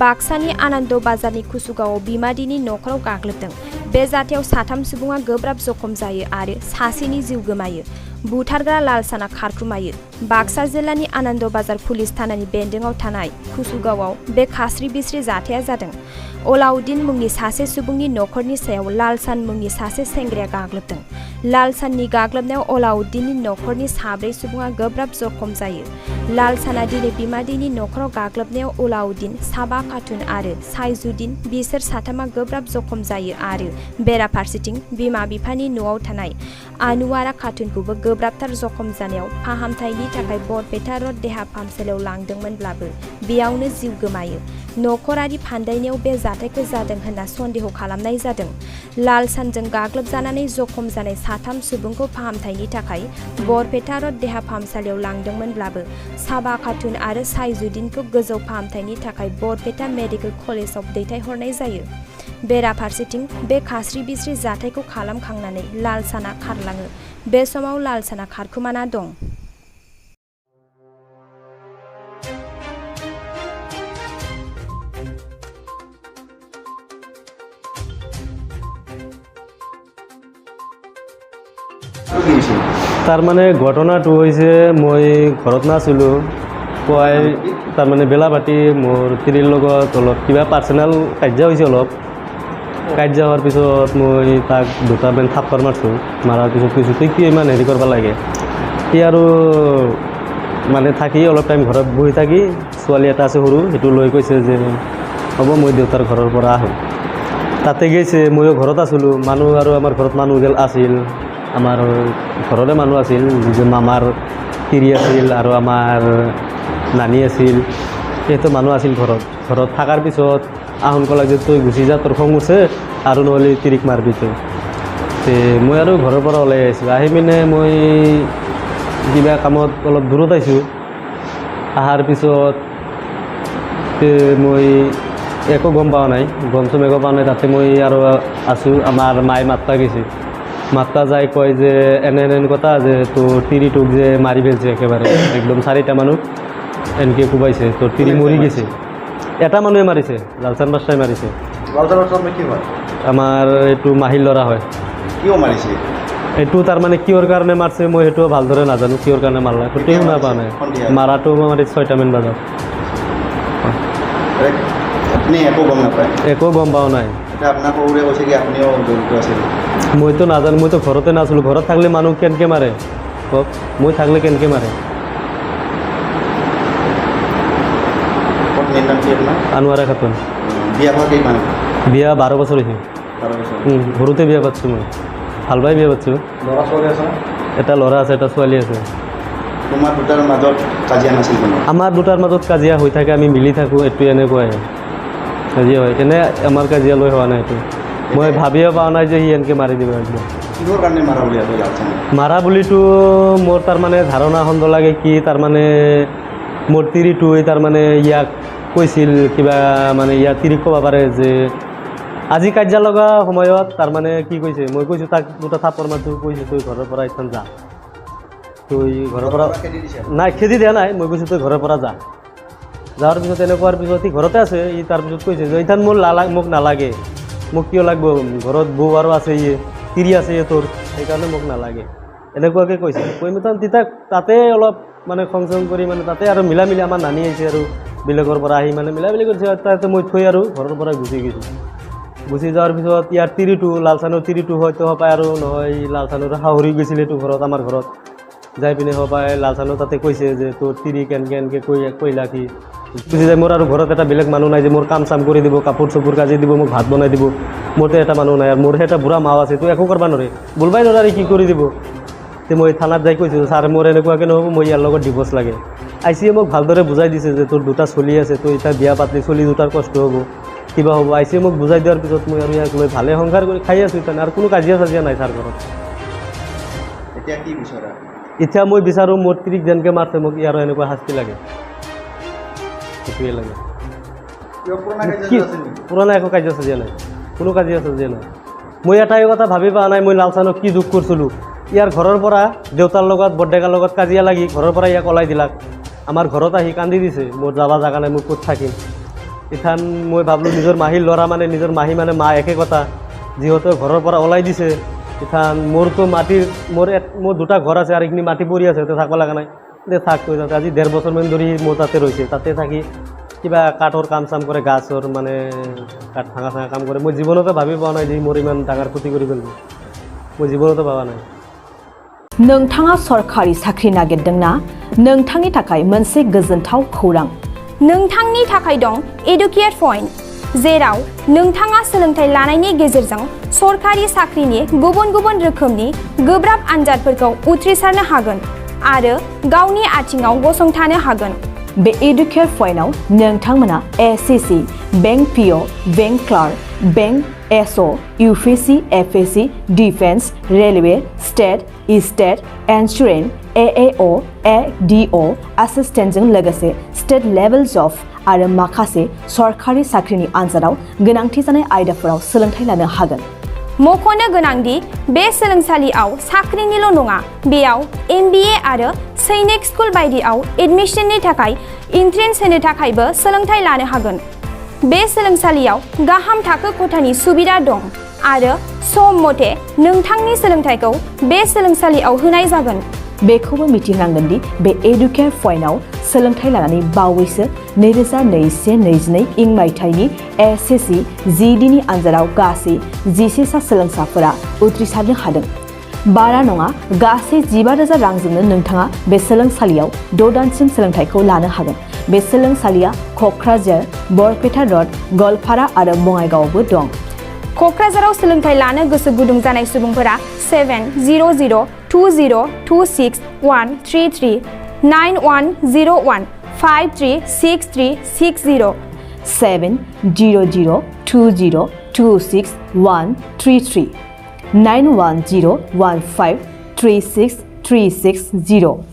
बाक्सानि आनन्द बाजारनि कुसुगावआव बिमादैनि नखराव गाग्लोबदों। बे जाथायाव साथाम सुबुङा गोब्राब जखम जायो आरो सासेनि जिउ गोमायो। बुथारग्रा लालसाना खारखुमायो। बाक्सा जिल्लानि आनन्द बाजार पुलिस थानानि बेन्दोंआव थानाय कुसुगावआव बे खास्रि बिस्रि जाथाया जादों। अलाउद्दिन मुंनि सासे सुबुंनि नखरनि सायाव लालसान मुंनि सासे सेंग्राया गाग्लोबदों। लालसाननि गाग्लोबनायाव अलाउद्दिननि नखरनि साब्रै सुबुङा गोब्राब जखम जायो। लालसाना दिनै बिमादैनि नखराव गाग्लोबनायाव अलाउद्दिन, साबा खातुन आरो साइजुद्दिन बिसोर साथामा गोब्राब जखम जायो आरो बेराफारसेथिं बिमा बिफानि न'आव थानाय आनुवारा खातुनखौबो गोब्राबथार जखम जानायाव फाहामथायनि थाखाय बरपेटा रड देहा फाहामसालियाव लांदोंमोनब्लाबो बेयावनो जिउ गोमायो। नखरारि फान्दायनायाव बे जाथायखौ जादों होनना सन्देह खालामनाय जादों। लालसानजों गाग्लोबजानानै जखम जानाय साथाम सुबुंखौ फाहामथायनि थाखाय बरपेटा रड देहा फाहामसालियाव लांदोंमोनब्लाबो साबा खातुन आरो साइजुद्दिनखौ गोजौ फाहामथायनि थाखाय बरपेटा मेडिकेल कलेजाव दैथायहरनाय जायो। बेराफारसेथिं बे खास्रि बिस्रि जाथायखौ खालामखांनानै लालसाना खारलाङो। बे समाव लालसाना खारखुमाना दं। তার মানে ঘটনাটো হয়েছে মই ঘৰত নাছিলো পুৱাই তাৰ মানে বেলা পাতি মোৰ তিৰিৰ লগত অলপ কিবা পাৰ্চনেল কাজিয়া হৈছে। অলপ কাজিয়া হোৱাৰ পিছত মই তাক দুটামান থাপ্পৰ মাৰছোঁ। মাৰাৰ পিছত কৈছোঁ তই কি ইমান হেৰি কৰিব লাগে। সি আৰু মানে থাকি অলপ টাইম ঘৰত বহি থাকি ছোৱালী এটা আছে সৰু, সেইটো লৈ কৈছে যে হ'ব মই দেউতাৰ ঘৰৰ পৰা আহোঁ। তাতে গৈছে, ময়ো ঘৰত আছিলোঁ। মানুহ আৰু আমাৰ ঘৰত মানুহ আছিল, আমাৰ ঘৰৰে মানুহ আছিল, যিজন মামাৰ তিৰি আছিল আৰু আমাৰ নানী আছিল, সেইটো মানুহ আছিল ঘৰত। ঘৰত থকাৰ পিছত আহোন ক'লাক যে তই গুচি যা, তোৰ খং উঠছে আৰু নহ'লে তিৰিক মাৰবি তই। মই আৰু ঘৰৰ পৰা ওলাই আহিছোঁ। আহি পিনে মই কিবা কামত অলপ দূৰত আহিছোঁ। অহাৰ পিছত মই একো গম পোৱা নাই, গম চম একো পোৱা নাই। তাতে মই আৰু আছোঁ, আমাৰ মায়ে মাত্তা গৈছে। মাত্তা যাই কয় যে এনে কথা যে তোৰ তিৰিটোক যে মাৰি ফেলছে একেবাৰে, একদম 4টা মানুহ এনেকৈ কোবাইছে, তোৰ তিৰি মৰি গৈছে। এটা মানুহে মাৰিছে, লালচান বাদশাহে মাৰিছে। কি হয়? আমাৰ এইটো মাহীৰ ল'ৰা হয়। কিয় মাৰিছে? এইটো তাৰমানে কিহৰ কাৰণে মাৰছে মই সেইটো ভালদৰে নাজানো, কিহৰ কাৰণে মাৰলা সেইটো শুনা পোৱা নাই। মাৰাটো মাৰি 6টামান বজাত। আপুনি একো গম নাপায়? একো গম পোৱা নাই। আপোনাক সৰুৰে কৈছে কি আপুনিও জড়িত আছিল? মইতো নাজানো, মইতো ঘৰতে নাছিলোঁ। ঘৰত থাকিলে মানুহ কেনেকৈ মাৰে কওক, মই থাকিলে কেনেকৈ মাৰে। আনোৱাৰা খাতুন। বিয়া হোৱা কেইমান? বিয়া 12 বছৰ হৈছে। 12 বছৰ। সৰুতে বিয়া পাতিছোঁ মই, ভাল পাই বিয়া পাতিছোঁ। ল'ৰা ছোৱালী আছে? এটা ল'ৰা আছে, এটা ছোৱালী আছে। তোমাৰ দুটাৰ মাজত কাজিয়া নাছিল কোনো? আমাৰ দুটাৰ মাজত কাজিয়া হৈ থাকে, আমি মিলি থাকোঁ, এইটো এনেকুৱাই কাজিয়া হয়। এনে আমাৰ কাজিয়া লৈ হোৱা নাই। এইটো মই ভাবিয়ে পোৱা নাই যে সি এনেকৈ মাৰি দিব একদম। কিহৰ কাৰণে মাৰা বুলি ভাবে? মাৰা বুলিতো মোৰ তাৰমানে ধাৰণা সন্দেহ লাগে কি, তাৰমানে মোৰ তিৰিটোৱে তাৰমানে ইয়াক কৈছিল কিবা, মানে ইয়াক তিৰিক ক'ব পাৰে যে আজি কাজিয়া লগা সময়ত তাৰমানে কি কৈছে, মই কৈছোঁ তাক দুটা থাপ্পৰ মাৰছোঁ, কৈছোঁ তই ঘৰৰ পৰা ইথান যা, তই ঘৰৰ পৰা নাই, খেদি দিয়া নাই। মই কৈছোঁ তই ঘৰৰ পৰা যা। যাৱাৰ পিছত এনেকুৱাৰ পিছত সি ঘৰতে আছে। ই তাৰপিছত কৈছে যে ইথান মোক নালাগে, মোক কিয় লাগব, ঘৰত বৌ আৰু আছে, ইয়ে তিৰি আছে তোৰ, সেইকাৰণে মোক নালাগে, এনেকুৱাকৈ কৈছে। কৈ মিঠান তেতিয়া তাতে অলপ মানে খং চং কৰি মানে তাতে আৰু মিলা আমাৰ নানি আহিছে আৰু বেলেগৰ পৰা আহি মানে মিলা কৰিছে। তাতে মই থৈ আৰু ঘৰৰ পৰা গুচি গৈছোঁ। গুচি যোৱাৰ পিছত ইয়াৰ তিৰিটো, লালচানৰ তিৰিটো হয়তো পায় আৰু নহয় লালচানৰ শাহুৰি গৈছিল এইটো ঘৰত, আমাৰ ঘৰত যাই পিনে পায় লালচানৰ তাতে কৈছে যে তোৰ তিৰি কেনকৈ কৈলা কি গুচি যায়। মোৰ আৰু ঘৰত এটা বেলেগ মানুহ নাই যে মোৰ কাম চাম কৰি দিব, কাপোৰ চাপোৰ কাজি দিব, মোক ভাত বনাই দিব। মোৰতো এটা মানুহ নাই, আৰু মোৰ এটা বুঢ়া মাও আছে, তো একো কৰিব নোৱাৰে, বলবাই নোৱাৰে কি কৰি দিব। তো মই থানাত যাই কৈছোঁ ছাৰ মোৰ এনেকুৱাকৈ নহ'ব, মই ইয়াৰ লগত ডিভ'ৰ্চ লাগে। ICA মোক ভালদৰে বুজাই দিছে যে তোৰ দুটা চলি আছে, তো এতিয়া বিয়া পাতলি চলি দুটাৰ কষ্ট হ'ব, কিবা হ'ব। ICA মোক বুজাই দিয়াৰ পিছত মই আৰু ইয়াক লৈ ভালে সংসাৰ কৰি খাই আছোঁ এতিয়া, আৰু কোনো কাজিয়া চাজিয়া নাই ছাৰ ঘৰত। এতিয়া কি বিচাৰা? এতিয়া মই বিচাৰোঁ মোৰ তিৰিক যেনেকৈ মাৰছে মোক ইয়াৰ এনেকুৱা শাস্তি লাগে, সেইটোৱে লাগে। পুৰণা একো কাজিয়া চাজিয়া নাই, কোনো কাজিয়া চাজিয়া নাই। মই এটাই কথা ভাবি পোৱা নাই, মই লালচানক কি দুখ কৰিছিলোঁ। ইয়াৰ ঘৰৰ পৰা দেউতাৰ লগত বৰডেকাৰ লগত কাজিয়া লাগি ঘৰৰ পৰা ইয়াক ওলাই দিলাক। আমাৰ ঘৰত আহি কান্দি দিছে, মোৰ যাবা জাগা নাই, মই ক'ত থাকিম। ইথান মই ভাবলো নিজৰ মাহীৰ ল'ৰা মানে নিজৰ মাহী মানে মা একে কথা যিহেতু ঘৰৰ পৰা ওলাই দিছে ইথান মোৰতো মাটিৰ মোৰ দুটা ঘৰ আছে আৰু এইখিনি মাটি পৰি আছে তাতে থাকিব লগা নাই দে থাক কৈ যাতে আজি 1.5 বছৰমান ধৰি মোৰ তাতে ৰৈছে তাতে থাকি কিবা কাঠৰ কাম চাম কৰে গাছৰ মানে কাঠ ভাঙা কাম কৰে মই জীৱনতে ভাবি পোৱা নাই যে মোৰ ইমান ডাঙৰ ক্ষতি কৰি পেলাব মই জীৱনতে ভাবা নাই नोंथाङा सरखारि साख्रि नागिरदोंना नोंथांनि थाखाय मोनसे गोजोनथाव खौरां नोंथांनि थाखाय दं एडुकेट पइन्ट जेराव नोंथाङा सोलोंथाइ लानायनि गेजेरजों सरखारि साख्रिनि गुबुन गुबुन रोखोमनि गोब्राब आनजादफोरखौ उथ्रिसारनो हागोन आरो गावनि आथिङाव गसंथानो हागोन बे एडुकेट पइन्टआव नोंथांमोना SSC bank PO bank clerk bank SO UPSC FSC defence railway state insurance AAO ADO एसिस्टेन्टजों लोगोसे स्टेट लेभेल जब आरो माखासे सरखारि साख्रिनि आनजादाव गोनांथि जानाय आयदाफोराव सोलोंथाइ लानो हागोन मख'नो गोनांदि बे सोलोंसालियाव साख्रिनिल' नङा बेयाव एमबिए आरो सैनिक स्कुल बायदियाव एडमिशननि थाखाय एन्ट्रेन्स होनो थाखायबो सोलोंथाइ लानो हागोन बे सोलोंसालियाव गाहाम थाखो खथानि सुबिदा दं आरो सम मथे नोंथांनि सोलोंथाइखौ बे सोलोंसालियाव होनाय जागोन बेखौबो मिथिनांगोन दि बे एडुकेट पइन्टआव सोलोंथाइ लानानै बावैसो 2021-22 इं मायथाइनि एसएससि जिडिनि आनजादाव गासै 11 सा सोलोंसाफोरा उथ्रिसारनो हादों बारा नङा गासै 15,000 रांजोंनो नोंथाङा बे सोलोंसालियाव 6 दानसिम सोलोंथाइखौ लानो हागोन बे सोलोंसालिया क'क्राझार बरपेटा रड गलपारा आरो बङाइगावआवबो दं क'क्राझाराव सोलोंथाइ लानो गोसो गुदुं जानाय सुबुंफोरा 70020261133 9101536360 70020261133 9101536360